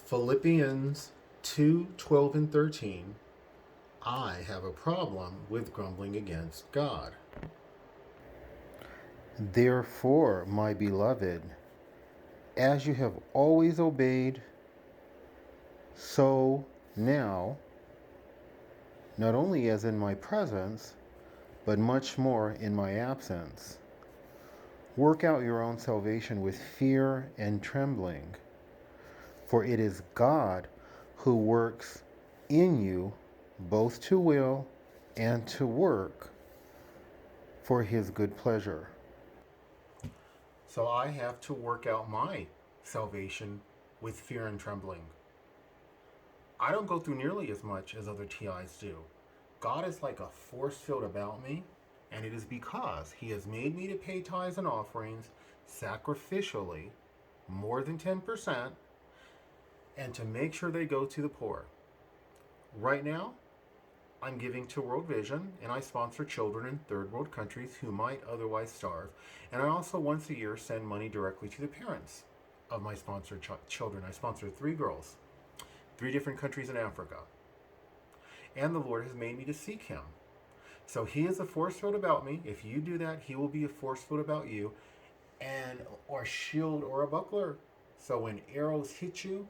Philippians 2:12 and 13. I have a problem with grumbling against God. Therefore, my beloved, as you have always obeyed, so now, not only as in my presence, but much more in my absence, work out your own salvation with fear and trembling. For it is God who works in you both to will and to work for his good pleasure. So I have to work out my salvation with fear and trembling. I don't go through nearly as much as other TIs do. God is like a force field about me, and it is because he has made me to pay tithes and offerings sacrificially, more than 10%, and to make sure they go to the poor. Right now, I'm giving to World Vision, and I sponsor children in third world countries who might otherwise starve. And I also once a year send money directly to the parents of my sponsored children. I sponsor 3 girls, 3 different countries in Africa. And the Lord has made me to seek him. So he is a force field about me. If you do that, he will be a force field about you, and or a shield or a buckler. So when arrows hit you,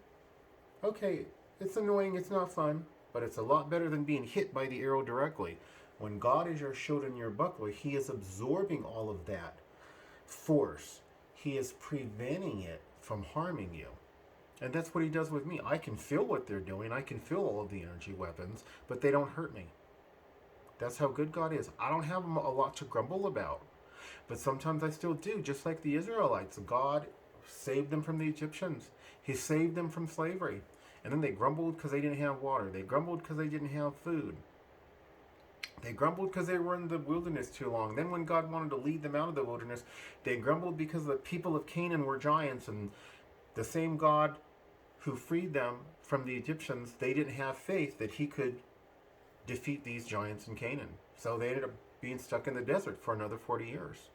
okay, it's annoying, it's not fun, but it's a lot better than being hit by the arrow directly. When God is your shield and your buckler, he is absorbing all of that force. He is preventing it from harming you. And that's what he does with me. I can feel what they're doing. I can feel all of the energy weapons, but they don't hurt me. That's how good God is. I don't have a lot to grumble about, but sometimes I still do, just like the Israelites. God saved them from the Egyptians. He saved them from slavery. And then they grumbled because they didn't have water. They grumbled because they didn't have food. They grumbled because they were in the wilderness too long. Then when God wanted to lead them out of the wilderness, they grumbled because the people of Canaan were giants, and the same God who freed them from the Egyptians, they didn't have faith that he could defeat these giants in Canaan. So they ended up being stuck in the desert for another 40 years.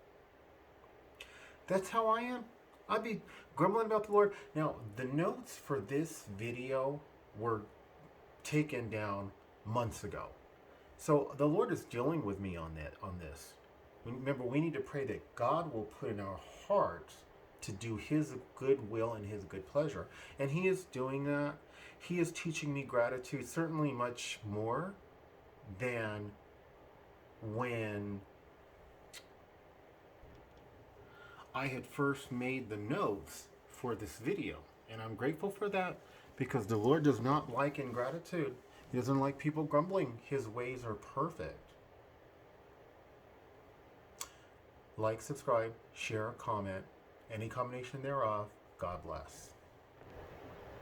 That's how I am. I'd be grumbling about the Lord. Now, the notes for this video were taken down months ago. So the Lord is dealing with me on this. Remember, we need to pray that God will put in our hearts to do his good will and his good pleasure. And he is doing that. He is teaching me gratitude, certainly much more than when I had first made the notes for this video. And I'm grateful for that, because the Lord does not like ingratitude. He doesn't like people grumbling. His ways are perfect. Like, subscribe, share, comment, any combination thereof. God bless.